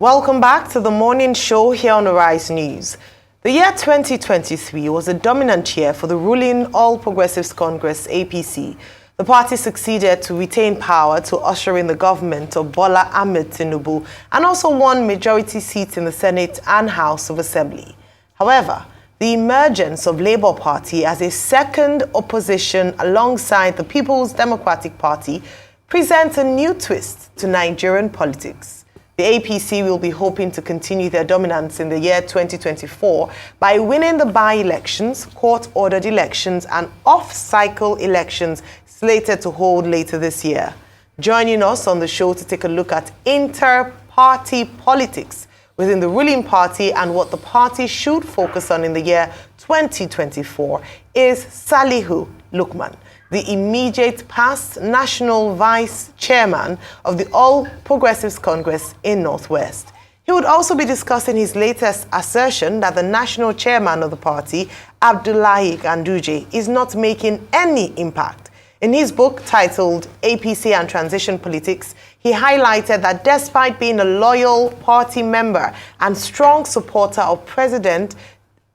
Welcome back to the morning show here on Arise News. The year 2023 was a dominant year for the ruling All Progressives Congress (APC). The party succeeded to retain power to usher in the government of Bola Ahmed Tinubu and also won majority seats in the Senate and House of Assembly. However, the emergence of Labour Party as a second opposition alongside the People's Democratic Party presents a new twist to Nigerian politics. The APC will be hoping to continue their dominance in the year 2024 by winning the by-elections, court-ordered elections and off-cycle elections slated to hold later this year. Joining us on the show to take a look at inter-party politics within the ruling party and what the party should focus on in the year 2024 is Salihu Lukman, the immediate past national vice chairman of the All Progressives Congress in Northwest. He would also be discussing his latest assertion that the national chairman of the party, Abdullahi Ganduje, is not making any impact. In his book titled APC and Transition Politics, he highlighted that despite being a loyal party member and strong supporter of President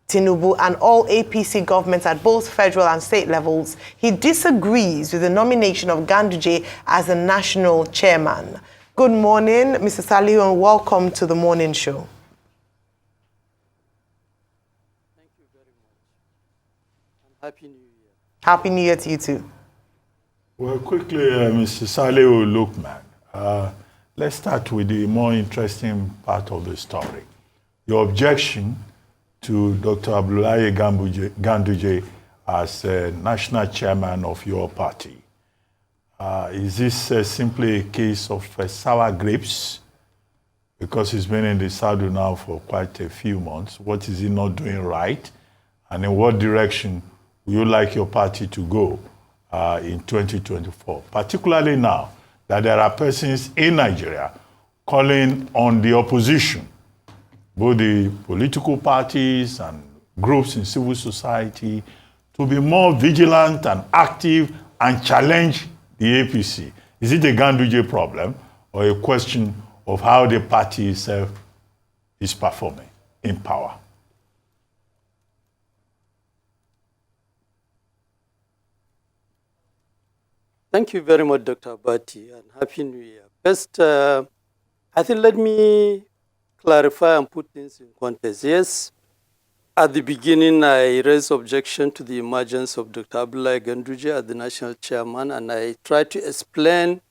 Tinubu and all APC governments at both federal and state levels, he disagrees with the nomination of Ganduje as the national chairman. Good morning, Mr. Salihu, and welcome to the morning show. Thank you very much. And Happy New Year. Happy New Year to you too. Well, quickly, Mr. Salihu Lukman, let's start with the more interesting part of the story. Your objection to Dr. Abdullahi Ganduje as national chairman of your party. Is this simply a case of sour grapes? Because he's been in the saddle now for quite a few months. What is he not doing right? And in what direction would you like your party to go in 2024? Particularly now that there are persons in Nigeria calling on the opposition, both the political parties and groups in civil society, to be more vigilant and active and challenge the APC. Is it a Ganduje problem or a question of how the party itself is performing in power? Thank you very much, Dr. Abati, and Happy New Year. First, I think let me clarify and put things in context. Yes, at the beginning, I raised objection to the emergence of Dr. Abdullahi Ganduje as the national chairman, and I tried to explain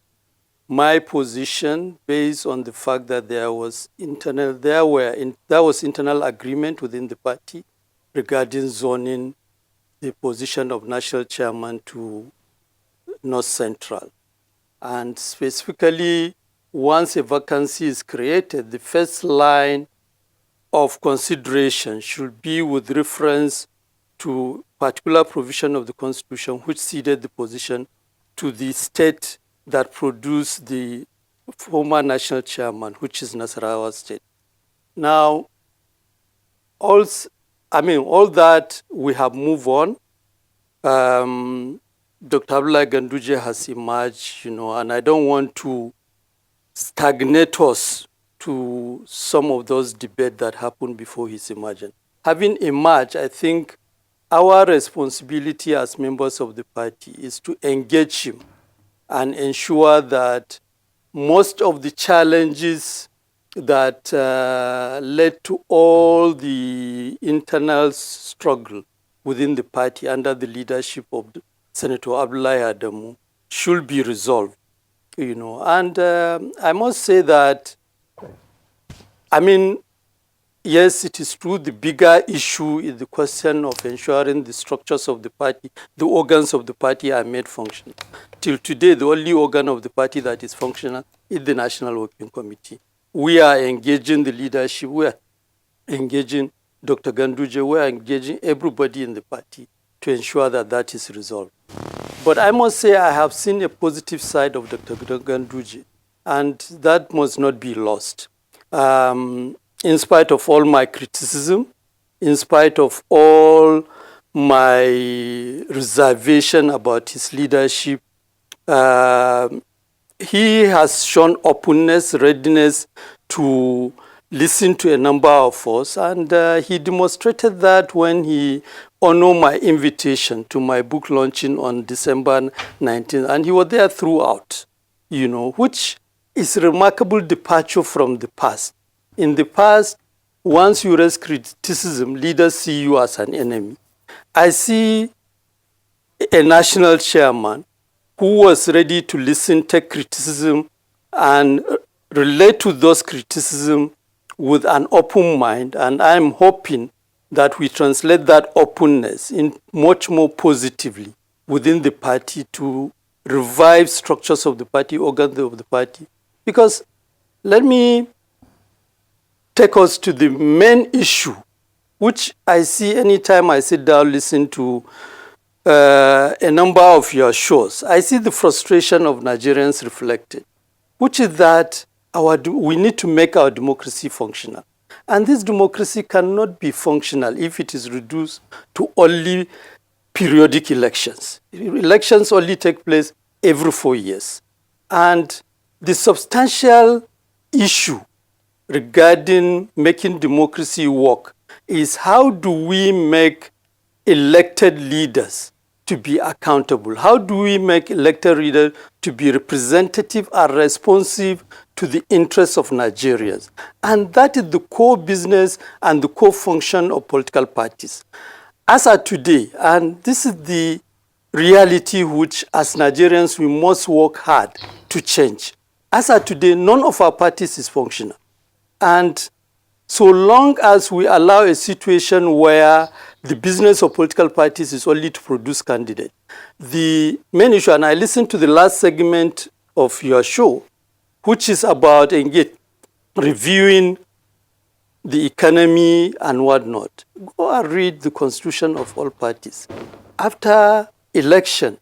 my position based on the fact that there was internal agreement within the party regarding zoning the position of national chairman to North Central. And specifically, once a vacancy is created, the first line of consideration should be with reference to particular provision of the Constitution which ceded the position to the state that produced the former national chairman, which is Nasarawa State. Now, all that we have moved on. Dr. Abdullahi Ganduje has emerged, and I don't want to stagnate us to some of those debates that happened before his emergence. Having emerged, I think our responsibility as members of the party is to engage him and ensure that most of the challenges that led to all the internal struggle within the party under the leadership of Senator Abdullahi Adamu should be resolved. And I must say that, yes, it is true, the bigger issue is the question of ensuring the structures of the party, the organs of the party are made functional. Till today, the only organ of the party that is functional is the National Working Committee. We are engaging the leadership, we are engaging Dr. Ganduje, we are engaging everybody in the party to ensure that that is resolved. But I must say I have seen a positive side of Dr. Ganduje, and that must not be lost. In spite of all my criticism, in spite of all my reservation about his leadership, he has shown openness, readiness to listened to a number of us, and he demonstrated that when he honored my invitation to my book launching on December 19th, and he was there throughout, you know, which is a remarkable departure from the past. In the past, once you raise criticism, leaders see you as an enemy. I see a national chairman who was ready to listen, take criticism, and relate to those criticisms with an open mind. And I'm hoping that we translate that openness in much more positively within the party to revive structures of the party, organs of the party. Because let me take us to the main issue, which I see anytime I sit down, listen to a number of your shows. I see the frustration of Nigerians reflected, which is that we need to make our democracy functional. And this democracy cannot be functional if it is reduced to only periodic elections. Elections only take place every 4 years. And the substantial issue regarding making democracy work is how do we make elected leaders to be accountable? How do we make elected leaders to be representative and responsive to the interests of Nigerians? And that is the core business and the core function of political parties. As of today, and this is the reality which as Nigerians we must work hard to change. As of today, none of our parties is functional. And so long as we allow a situation where the business of political parties is only to produce candidates, the main issue, and I listened to the last segment of your show, which is about reviewing the economy and whatnot. Go and read the constitution of all parties. After election,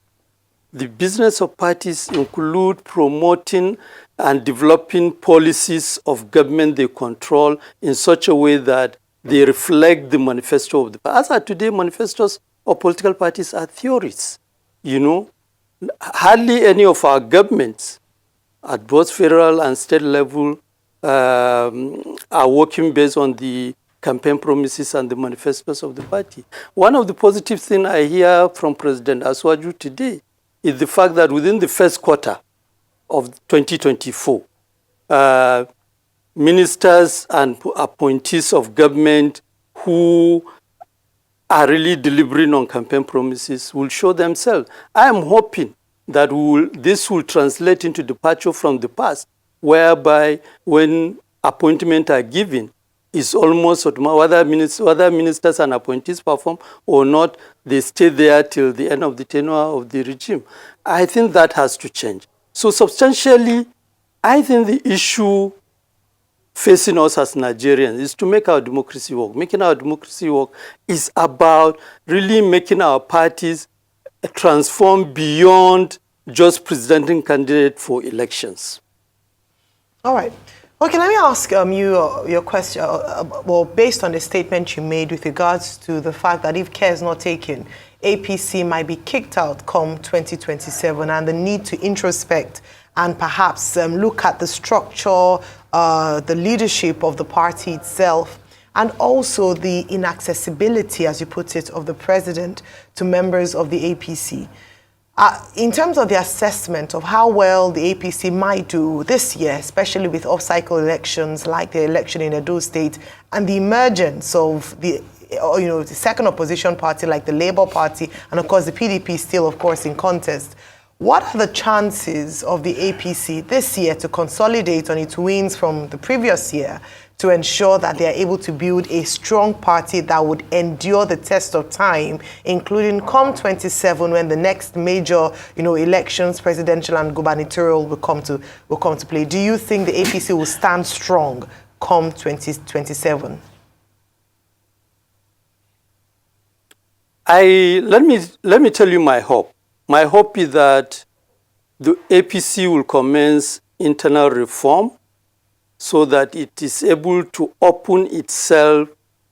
the business of parties include promoting and developing policies of government they control in such a way that they reflect the manifesto of the party. As of today, manifestos of political parties are theories. You know, hardly any of our governments at both federal and state level are working based on the campaign promises and the manifestos of the party. One of the positive things I hear from President Aswaju today is the fact that within the first quarter of 2024, ministers and appointees of government who are really delivering on campaign promises will show themselves. I am hoping that this will translate into departure from the past, whereby when appointments are given, it's almost whether ministers and appointees perform or not, they stay there till the end of the tenure of the regime. I think that has to change. So substantially, I think the issue facing us as Nigerians is to make our democracy work. Making our democracy work is about really making our parties transform beyond just presenting candidates for elections. All right. Okay, let me ask you your question, well, based on the statement you made with regards to the fact that if care is not taken, APC might be kicked out come 2027 and the need to introspect and perhaps look at the structure, the leadership of the party itself, and also the inaccessibility, as you put it, of the president to members of the APC. In terms of the assessment of how well the APC might do this year, especially with off-cycle elections like the election in Edo State and the emergence of the second opposition party like the Labour Party, and of course the PDP still, of course, in contest, what are the chances of the APC this year to consolidate on its wins from the previous year to ensure that they are able to build a strong party that would endure the test of time, including come 27 when the next major, elections, presidential and gubernatorial will come to play? Do you think the APC will stand strong come 2027? Let me tell you my hope. My hope is that the APC will commence internal reform so that it is able to open itself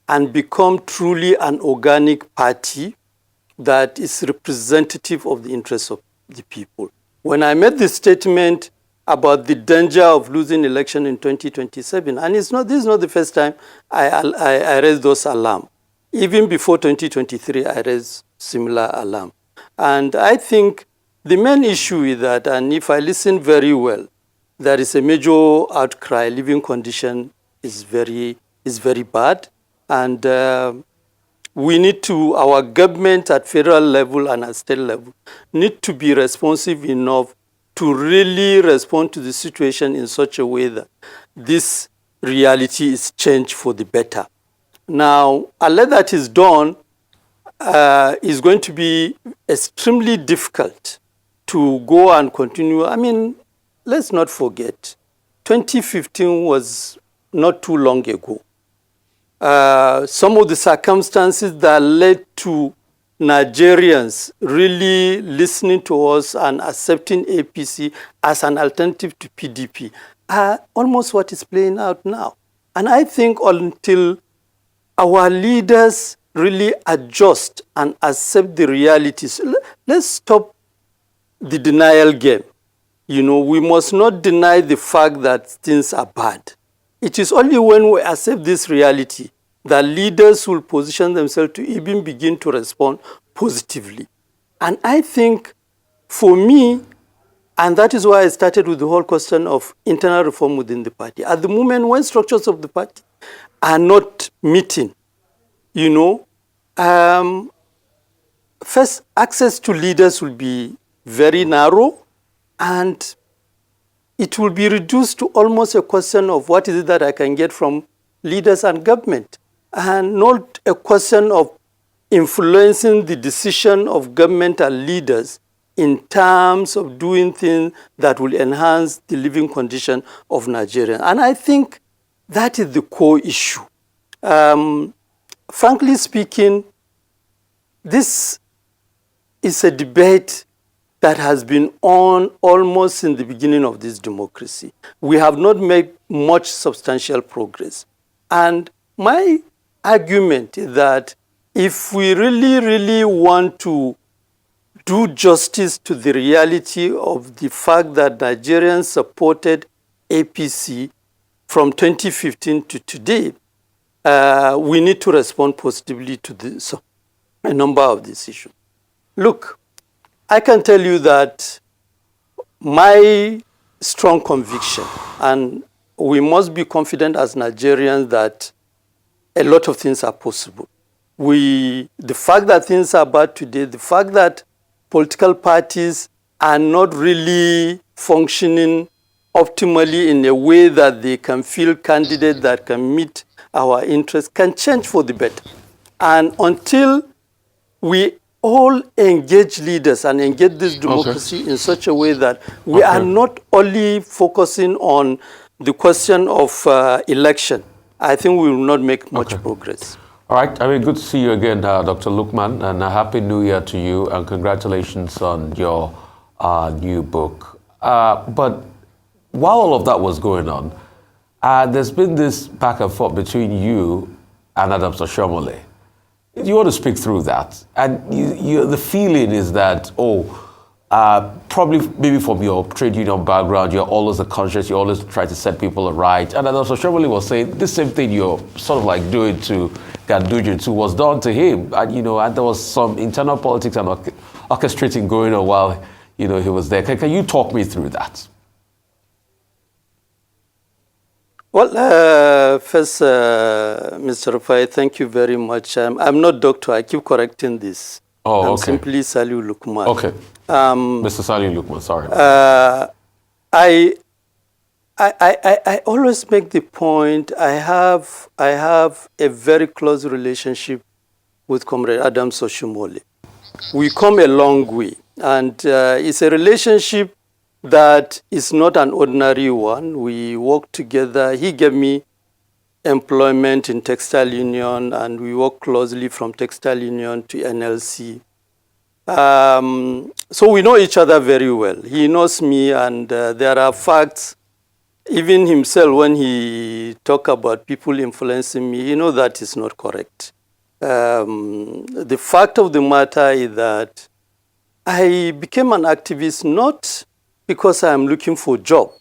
and become truly an organic party that is representative of the interests of the people. When I made this statement, about the danger of losing election in 2027. And this is not the first time I raised those alarm. Even before 2023, I raised similar alarm. And I think the main issue is that, and if I listen very well, there is a major outcry. Living condition is very bad. And we need to, our government at federal level and at state level, need to be responsive enough to really respond to the situation in such a way that this reality is changed for the better. Now, unless that is done, it's going to be extremely difficult to go and continue. I mean, let's not forget, 2015 was not too long ago. Some of the circumstances that led to Nigerians really listening to us and accepting APC as an alternative to PDP are almost what is playing out now. And I think until our leaders really adjust and accept the realities, let's stop the denial game. You know, we must not deny the fact that things are bad. It is only when we accept this reality that leaders will position themselves to even begin to respond positively. And I think for me, and that is why I started with the whole question of internal reform within the party. At the moment, when structures of the party are not meeting, you know, first, access to leaders will be very narrow, and it will be reduced to almost a question of what is it that I can get from leaders and government, and not a question of influencing the decision of government and leaders in terms of doing things that will enhance the living condition of Nigerians. And I think that is the core issue. Frankly speaking, this is a debate that has been on almost since the beginning of this democracy. We have not made much substantial progress. And my argument is that if we really want to do justice to the reality of the fact that Nigerians supported APC from 2015 to today, we need to respond positively to a number of these issues. Look, I can tell you that my strong conviction, and we must be confident as Nigerians that a lot of things are possible. The fact that things are bad today, the fact that political parties are not really functioning optimally in a way that they can field candidates that can meet our interests can change for the better. And until we all engage leaders and engage this democracy in such a way that we are not only focusing on the question of election, I think we will not make much progress. All right. I mean, good to see you again, Dr. Lukman, and a Happy New Year to you, and congratulations on your new book. But while all of that was going on, there's been this back and forth between you and Adams Oshomole. You want to speak through that? And the feeling is that, probably maybe from your trade union background, you're always conscious, you always try to set people right. And Adams Oshomole was saying the same thing you're sort of like doing to Ganduje too was done to him. And, you know, and there was some internal politics and orchestrating going on while, you know, he was there. Can you talk me through that? Well, first, Mr. Rufai, thank you very much. I'm not doctor. I keep correcting this. I'm simply Salihu Lukman. Okay. Mr. Salihu Lukman, sorry. I always make the point, I have a very close relationship with Comrade Adams Oshomole. We come a long way, and it's a relationship that is not an ordinary one. We work together. He gave me employment in Textile Union, and we work closely from Textile Union to NLC. So we know each other very well. He knows me, and there are facts. Even himself, when he talk about people influencing me, he knows that is not correct. The fact of the matter is that I became an activist not because I'm looking for a job.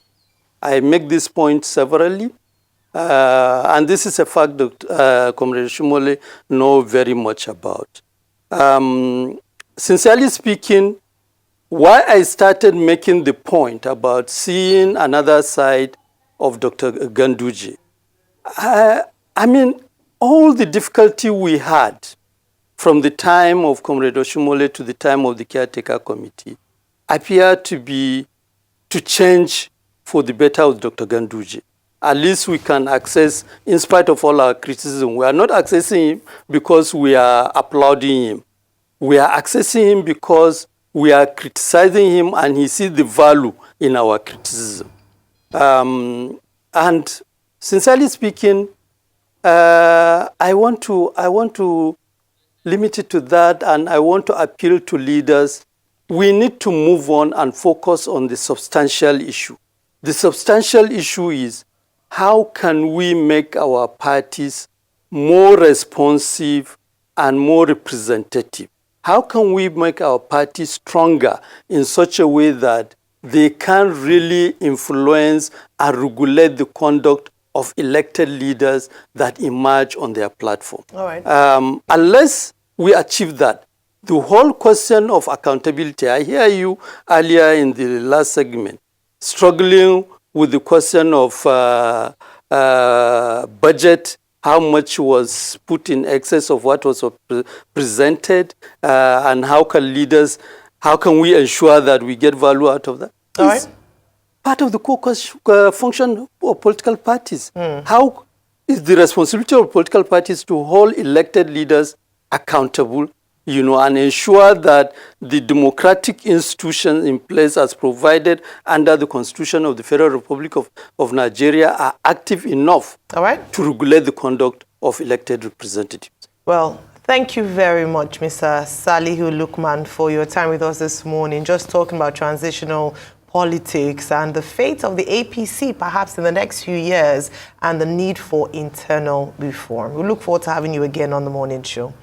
I make this point severally. And this is a fact that Comrade Shimole know very much about. Sincerely speaking, why I started making the point about seeing another side of Dr. Ganduje, I mean, all the difficulty we had from the time of Comrade Oshimole to the time of the caretaker committee appear to change for the better with Dr. Ganduje. At least we can access, in spite of all our criticism, we are not accessing him because we are applauding him. We are accessing him because we are criticizing him and he sees the value in our criticism. And sincerely speaking, I want to limit it to that, and I want to appeal to leaders. We need to move on and focus on the substantial issue. The substantial issue is how can we make our parties more responsive and more representative? How can we make our parties stronger in such a way that they can really influence and regulate the conduct of elected leaders that emerge on their platform? All right. Unless we achieve that, the whole question of accountability, I hear you earlier in the last segment, struggling with the question of budget, how much was put in excess of what was presented, and how can we ensure that we get value out of that? All right. Part of the core function of political parties. How is the responsibility of political parties to hold elected leaders accountable, and ensure that the democratic institutions in place as provided under the Constitution of the Federal Republic of Nigeria are active enough to regulate the conduct of elected representatives. Well, thank you very much, Mr. Salihu Lukman, for your time with us this morning, just talking about transitional politics and the fate of the APC perhaps in the next few years and the need for internal reform. We look forward to having you again on the morning show.